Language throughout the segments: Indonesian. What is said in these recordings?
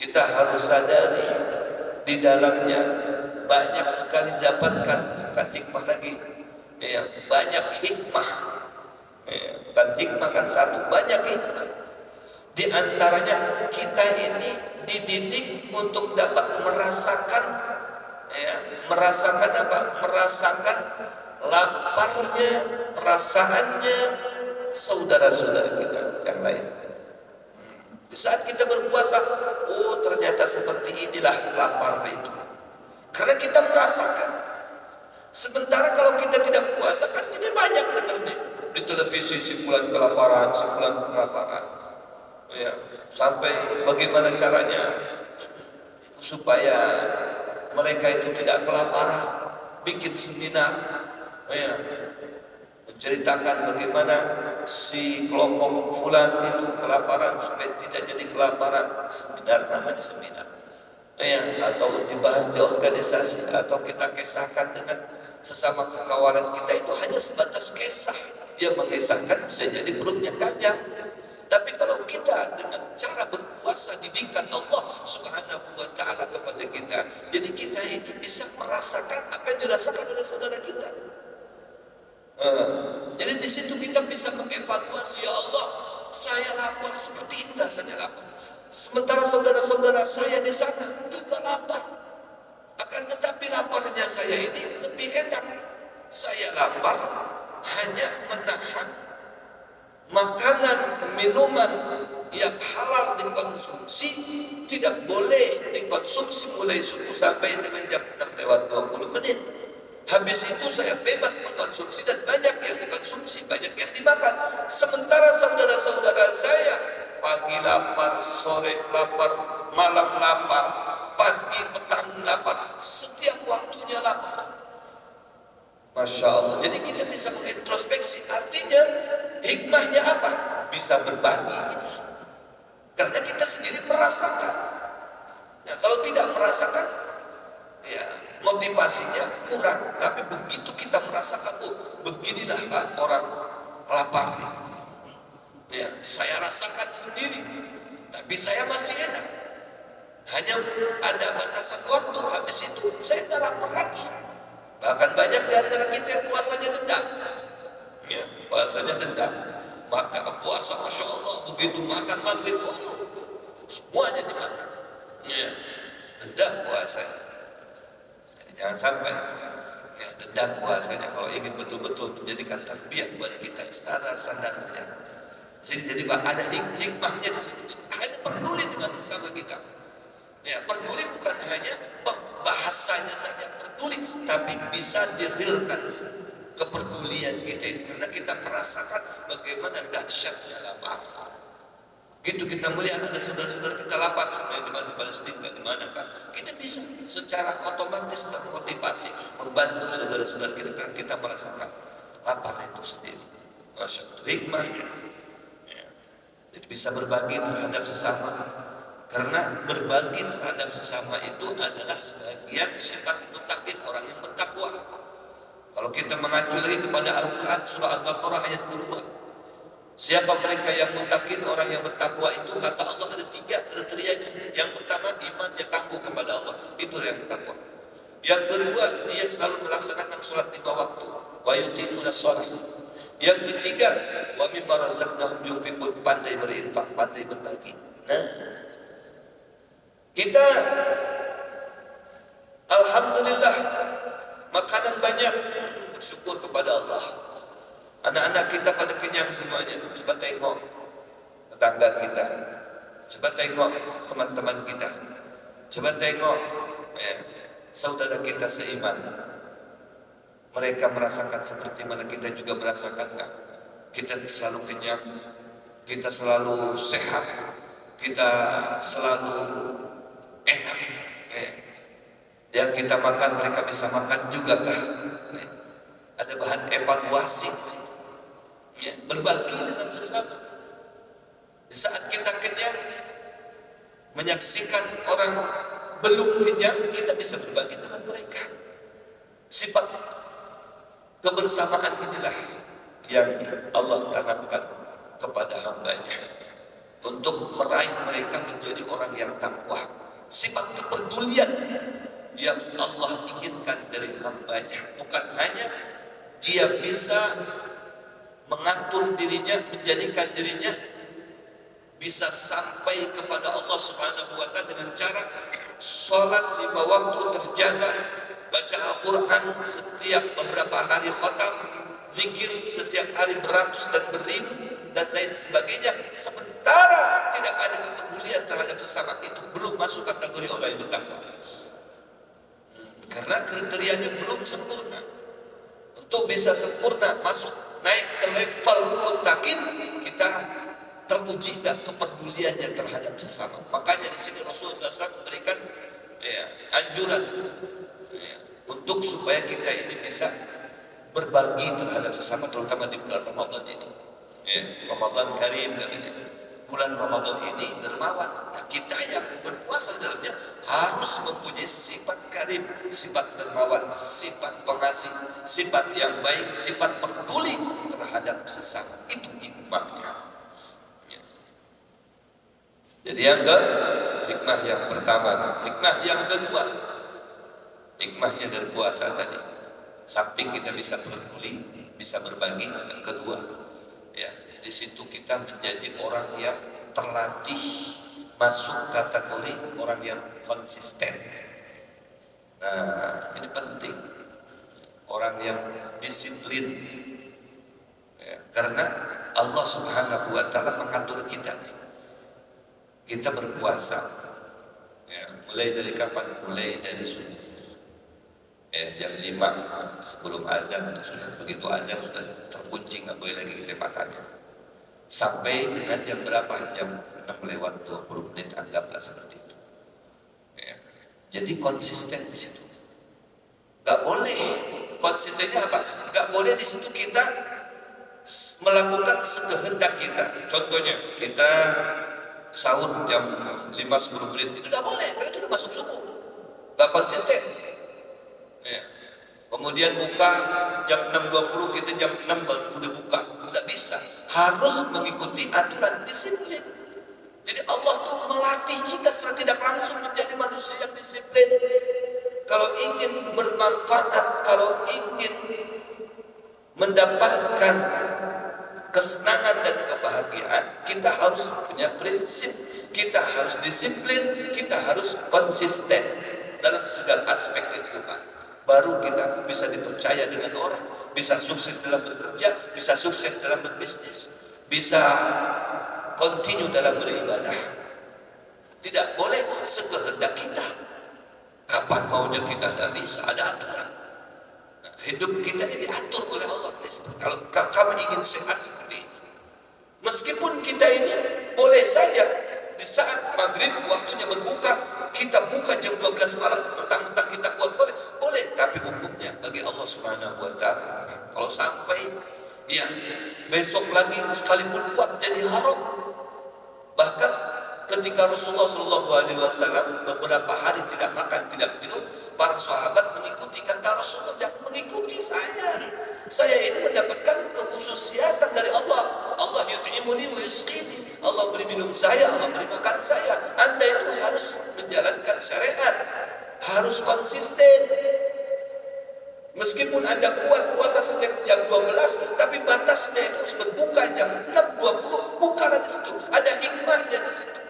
Kita harus sadari di dalamnya banyak sekali dapatkan, bukan hikmah lagi, ya, banyak hikmah, ya, bukan hikmah kan satu, banyak hikmah. Di antaranya kita ini dididik untuk dapat merasakan, ya, merasakan apa? Merasakan laparnya, perasaannya saudara-saudara kita yang lain. Di saat kita berpuasa, oh ternyata seperti inilah lapar itu. Karena kita merasakan. Sementara kalau kita tidak puasa, kan kita banyak dengar di televisi si fulan kelaparan, si fulan kelaparan. Ya, sampai bagaimana caranya supaya mereka itu tidak kelaparan, bikin seminar, ya, menceritakan bagaimana si kelompok fulan itu kelaparan supaya tidak jadi kelaparan. Seminar, namanya seminar, ya, atau dibahas di organisasi, atau kita kisahkan dengan sesama kawan kita, itu hanya sebatas kisah. Dia mengisahkan bisa jadi perutnya kenyang. Tapi kalau kita dengan cara berpuasa didikan Allah Subhanahu wa ta'ala kepada kita, jadi kita ini bisa merasakan apa yang dirasakan oleh saudara kita. Jadi di situ kita bisa mengevaluasi, ya Allah, saya lapar seperti ini rasanya lapar. Sementara saudara-saudara saya di sana juga lapar. Akan tetapi laparnya saya ini lebih enak. Saya lapar hanya menahan makanan, minuman yang halal dikonsumsi, tidak boleh dikonsumsi mulai subuh sampai dengan jam 6 lewat 20 menit. Habis itu saya bebas mengkonsumsi dan banyak yang dikonsumsi, banyak yang dimakan. Sementara saudara-saudara saya pagi lapar, sore lapar, malam lapar, pagi petang lapar, setiap waktunya lapar. Masya Allah. Jadi kita bisa mengintrospeksi. Artinya hikmahnya apa? Bisa berbagi kita. Karena kita sendiri merasakan. Nah, kalau tidak merasakan, ya motivasinya kurang. Tapi begitu kita merasakan, oh beginilah orang lapar itu. Ya, saya rasakan sendiri. Tapi saya masih enak. Hanya ada batasan waktu. Habis itu saya nggak lapar lagi. Bahkan banyak di antara kita yang puasanya dendam. Ya, puasanya dendam. Maka puasa, Masya Allah, begitu makan maghrib, oh, semuanya dimakan. Ya, dendam puasanya. Jadi jangan sampai ya, dendam puasanya. Kalau ingin betul-betul menjadikan tarbiyah buat kita, standar saja. Jadi ada hikmahnya di sini. Hanya peduli dengan sesama kita. Ya, peduli bukan hanya bahasanya saja peduli, tapi bisa direalkan kepedulian kita ini, karena kita merasakan bagaimana dahsyatnya lapar. Gitu kita melihat ada saudara-saudara kita lapar, sebenarnya di mana Palestina, di mana kan, kita bisa secara otomatis termotivasi membantu saudara-saudara kita karena kita merasakan lapar itu sendiri. Masya Allah, hikmahnya. Ya. Jadi bisa berbagi terhadap sesama. Karena berbagi terhadap sesama itu adalah sebagian sifat muttaqin, orang yang bertakwa. Kalau kita mengacu lagi kepada Al-Quran surah Al-Baqarah ayat kedua, siapa mereka yang muttaqin, orang yang bertakwa itu, kata Allah ada 3 kriterianya. Yang pertama, imannya tangguh kepada Allah, itu yang takwa. Yang kedua, dia selalu melaksanakan sholat 5 waktu, wa yuqimuna shalah. Yang ketiga, wa mimma razaqnahum yunfiqun, pandai berinfak, pandai berbagi. Nah, kita alhamdulillah makanan banyak, bersyukur kepada Allah. Anak-anak kita pada kenyang semuanya. Coba tengok tetangga kita, coba tengok teman-teman kita, coba tengok saudara kita seiman. Mereka merasakan seperti mana kita juga merasakan, kan? Kita selalu kenyang, kita selalu sehat, kita selalu enak. Yang kita makan mereka bisa makan juga kah? Ada bahan evaluasi di situ. Ya, berbagi dengan sesama. Di saat kita kenyang, menyaksikan orang belum kenyang, kita bisa berbagi dengan mereka. Sifat kebersamaan inilah yang Allah tanamkan kepada hambanya untuk meraih mereka menjadi orang yang takwa. sifat kepedulian yang Allah inginkan dari hambanya. Bukan hanya dia bisa mengatur dirinya, menjadikan dirinya bisa sampai kepada Allah Subhanahu wa Ta'ala dengan cara sholat 5 waktu terjaga, baca Al-Quran setiap beberapa hari khatam, zikir setiap hari beratus dan beribu dan lain sebagainya, sementara tidak ada kepedulian terhadap sesama, itu belum masuk kategori orang yang bertakwa. Karena kriterianya belum sempurna. Untuk bisa sempurna masuk naik ke level muttaqin, kita teruji dan kepeduliannya terhadap sesama. Makanya di sini Rasulullah SAW memberikan anjuran untuk supaya kita ini bisa berbagi terhadap sesama, terutama di bulan Ramadan ini. Ramadan Karim katanya. Bulan Ramadan ini dermawan. Nah, kita yang berpuasa di dalamnya harus mempunyai sifat karim, sifat dermawan, sifat pengasih, sifat yang baik, sifat peduli terhadap sesama. Itu hikmahnya. Jadi hikmah yang pertama, hikmah yang kedua, hikmahnya dari puasa tadi, samping kita bisa peduli, bisa berbagi, yang kedua, di situ kita menjadi orang yang terlatih masuk kategori orang yang konsisten. Nah, ini penting, orang yang disiplin, karena Allah Subhanahu wa Ta'ala mengatur kita. Kita berpuasa, mulai dari kapan? Mulai dari subuh, jam 5 sebelum azan, begitu azan sudah terkunci, nggak boleh lagi kita makan. Sampai dengan jam berapa? Jam 6 lewat 20 menit, anggaplah seperti itu. Jadi konsisten di situ. Nggak boleh, konsistennya apa? Nggak boleh di situ kita melakukan sekehendak kita. Contohnya kita sahur jam 5-10 menit, itu tidak boleh, karena itu udah masuk subuh, nggak konsisten. Kemudian buka jam 6.20, kita jam 6 baru udah buka, nggak bisa, harus mengikuti aturan, disiplin. Jadi Allah tuh melatih kita secara tidak langsung menjadi manusia yang disiplin. Kalau ingin bermanfaat, kalau ingin mendapatkan kesenangan dan kebahagiaan, kita harus punya prinsip, kita harus disiplin, kita harus konsisten dalam segala aspek kehidupan. Baru kita bisa dipercaya dengan orang, bisa sukses dalam bekerja, bisa sukses dalam berbisnis, bisa continue dalam beribadah. Tidak boleh sekehendak kita, kapan maunya kita, tidak bisa, ada aturan. Hidup kita ini diatur oleh Allah. Kalau kamu ingin sehat seperti ini, meskipun kita ini boleh saja di saat maghrib waktunya berbuka, kita buka jam 12 malam, mentang-mentang kita kuat, boleh, tapi hukumnya bagi Allah Subhanahu wa Ta'ala, kalau sampai besok lagi sekalipun kuat, jadi haram. Bahkan ketika Rasulullah SAW beberapa hari tidak makan, tidak minum, para sahabat mengikuti kata Rasulullah, jangan mengikuti saya. Saya ini mendapatkan kekhususiatan dari Allah. Allah yut'imuni wa yusqini. Allah beri minum saya, Allah beri makan saya. Anda itu harus menjalankan syariat, harus konsisten. Meskipun Anda kuat puasa sejak jam 12, tapi batasnya itu harus berbuka jam 6.20, bukalah di situ. Ada hikmahnya di situ.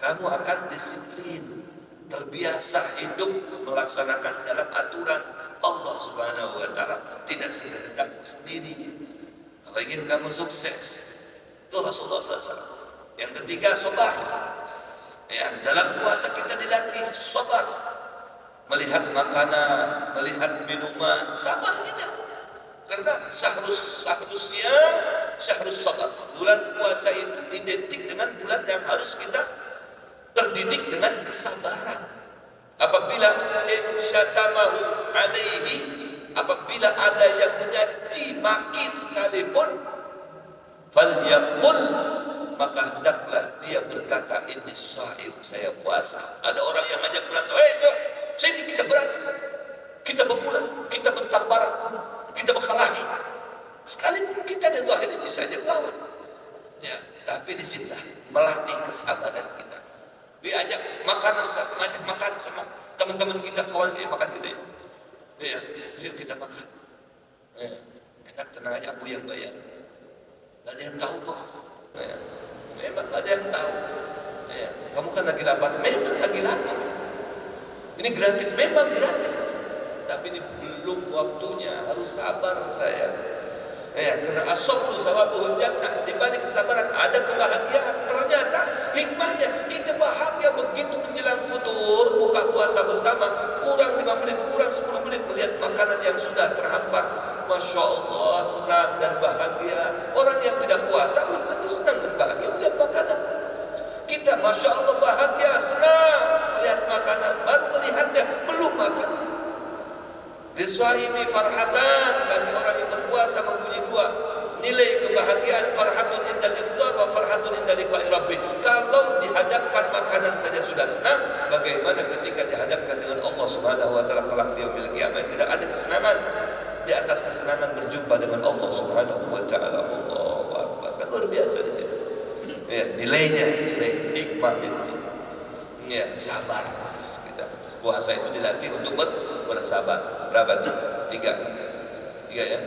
Kamu akan disiplin, terbiasa hidup melaksanakan dalam aturan Allah Subhanahu wa Ta'ala, tidak sekehendakmu sendiri. Kalau ingin kamu sukses, itu Rasulullah SAW. Yang ketiga, sabar. Dalam puasa kita dilatih sabar, melihat makanan, melihat minuman, sabar kita. Karena syahrus siam, syahrus sabar. Bulan puasa itu identik dengan bulan yang harus kita terdidik dengan kesabaran. Apabila insyatamahu alaihi, apabila ada yang mencaci maki sekalipun, falyaqul, maka hendaklah dia berkata, ini shaim, saya puasa. Ada orang yang ngajak berantem, sini kita berantem, kita bergulat, kita bertamparan, kita berkelahi. Sekalipun kita dan Tuhan ini bisa aja melawan, tapi disitulah melatih kesabaran kita. Diajak makanan, ngajak makan sama teman-teman kita, kawan kita makan kita ya. Iya, ayo kita makan. Enak, tenang aja, aku yang bayar. Gak ada yang tahu kok. Memang gak ada yang tahu. Kamu kan lagi lapar, memang lagi lapar. Ini gratis, memang gratis. Tapi ini belum waktunya, harus sabar saya. Karena as-sabru thawabuhul jannah, di balik kesabaran ada kebahagiaan. Ternyata hikmahnya kita bahagia begitu menjelang futur, buka puasa bersama, kurang 5 menit, kurang 10 menit melihat makanan yang sudah terhampar. Masya Allah, senang dan bahagia. Orang yang tidak puasa belum tentu senang dan bahagia melihat makanan. Kita Masya Allah bahagia, senang melihat makanan, baru melihatnya, belum makannya. Liswaimi farhatan, bagi orang yang berpuasa mempunyai 2 nilai kebahagiaan, farhatun indal iftar wa farhatun indal liqa'i rabbih. Kalau dihadapkan makanan saja sudah senang, bagaimana ketika dihadapkan dengan Allah Subhanahu wa taala kelak di yaumil qiyamah? Tidak ada kesenangan di atas kesenangan berjumpa dengan Allah Subhanahu wa taala. Allahu akbar. Kan luar biasa di situ. Nilainya, nilai hikmahnya di situ. Sabar. Kita puasa itu dilatih untuk bersabar. Berapa itu? 3 ya.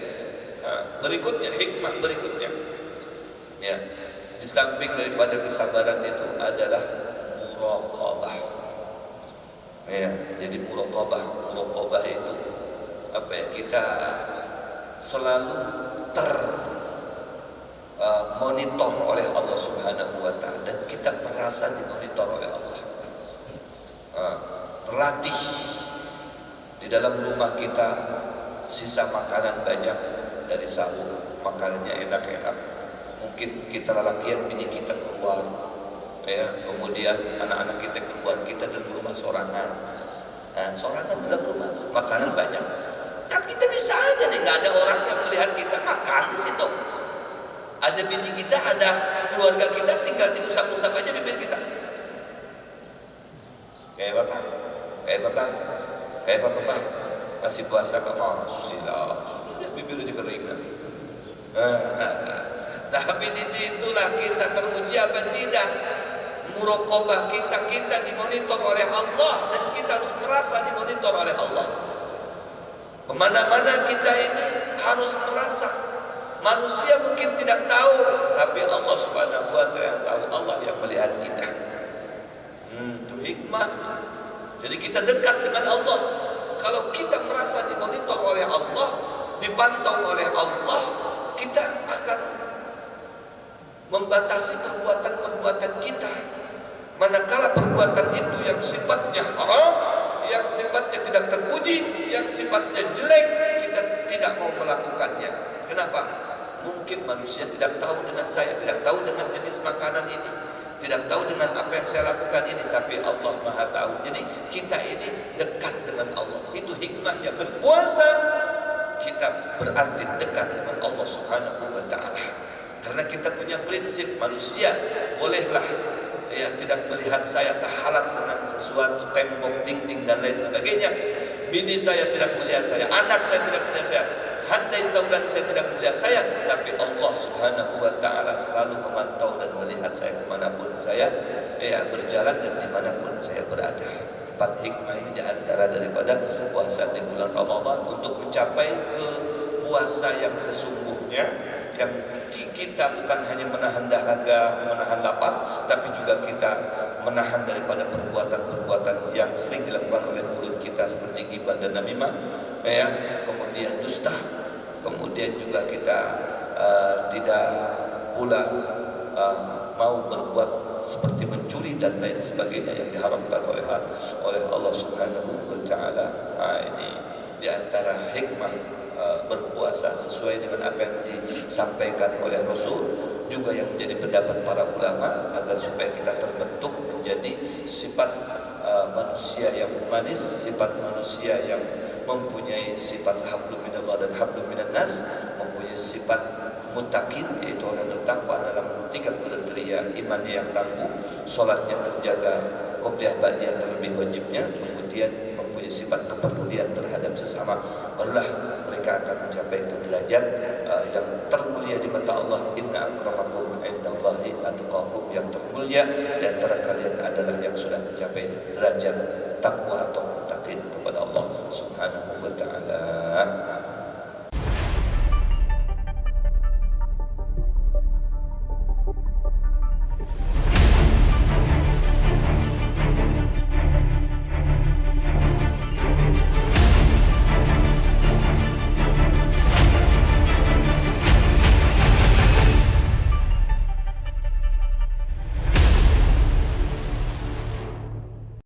Berikutnya, hikmah berikutnya. Di samping daripada kesabaran itu adalah muraqabah. Jadi muraqabah itu apa ya? Kita selalu monitor oleh Allah Subhanahu wa taala, dan kita merasa dimonitor oleh Allah. Terlatih di dalam rumah kita, sisa makanan banyak dari sahur, makanannya enak-enak. Mungkin kita lelakian, bini kita keluar, kemudian anak-anak kita keluar, kita dalam rumah sorangan. Sorangan dalam rumah, makanan banyak. Kan kita bisa aja nih, nggak ada orang yang melihat kita makan di situ. Ada bini kita, ada keluarga kita, tinggal diusap-usap aja bibir kita. Kayak bapak masih puasa kok, susila, lihat bibir aja kering. Tapi disitulah kita teruji apa tidak. Muraqabah kita dimonitor oleh Allah, dan kita harus merasa dimonitor oleh Allah. Kemana-mana kita ini harus merasa. Manusia mungkin tidak tahu, tapi Allah Subhanahu wa taala yang tahu, Allah yang melihat kita. Itu hikmah. Jadi kita dekat dengan Allah. Kalau kita merasa dimonitor oleh Allah, dipantau oleh Allah, kita akan membatasi perbuatan-perbuatan kita. Manakala perbuatan itu yang sifatnya haram, yang sifatnya tidak terpuji, yang sifatnya jelek, kita tidak mau melakukannya. Kenapa? Mungkin manusia tidak tahu dengan saya, tidak tahu dengan jenis makanan ini, tidak tahu dengan apa yang saya lakukan ini, tapi Allah Maha tahu. Jadi kita ini dekat dengan Allah. Itu hikmahnya berpuasa. Kita berarti dekat dengan Allah Subhanahu wa taala. Karena kita punya prinsip, manusia bolehlah tidak melihat saya terhalang dengan sesuatu, tembok, dinding dan lain sebagainya. Bini saya tidak melihat saya, anak saya tidak melihat saya, handai taulan saya tidak melihat saya, tapi Allah Subhanahu wa taala selalu memantau dan melihat saya kemanapun saya berjalan dan dimanapun saya berada. 4 hikmah ini diantara daripada puasa di bulan Ramadan untuk mencapai ke puasa yang sesungguhnya, yang kita bukan hanya menahan dahaga, menahan lapar, tapi juga kita menahan daripada perbuatan-perbuatan yang sering dilakukan oleh mulut kita seperti ghibah dan namimah, kemudian dusta, kemudian juga kita tidak pula mau berbuat seperti mencuri dan lain sebagainya yang diharamkan oleh Allah Subhanahu wa taala. Ini di antara hikmah berpuasa sesuai dengan apa yang disampaikan oleh Rasul, juga yang menjadi pendapat para ulama, agar supaya kita terbentuk menjadi sifat manusia yang humanis, sifat manusia yang mempunyai sifat hablum minallah dan hablum minan nas, mempunyai sifat muttaqin, yaitu orang bertakwa dalam 3 kriteria: imannya yang tangguh, salatnya terjaga, qobliyah ba'diyah terlebih wajibnya, kemudian mempunyai sifat kepedulian terhadap sesama. Barulah mereka akan mencapai ke derajat yang termulia di mata Allah. Inna akramakum indallahi atqakum, yang termulia di antara kalian adalah yang sudah mencapai derajat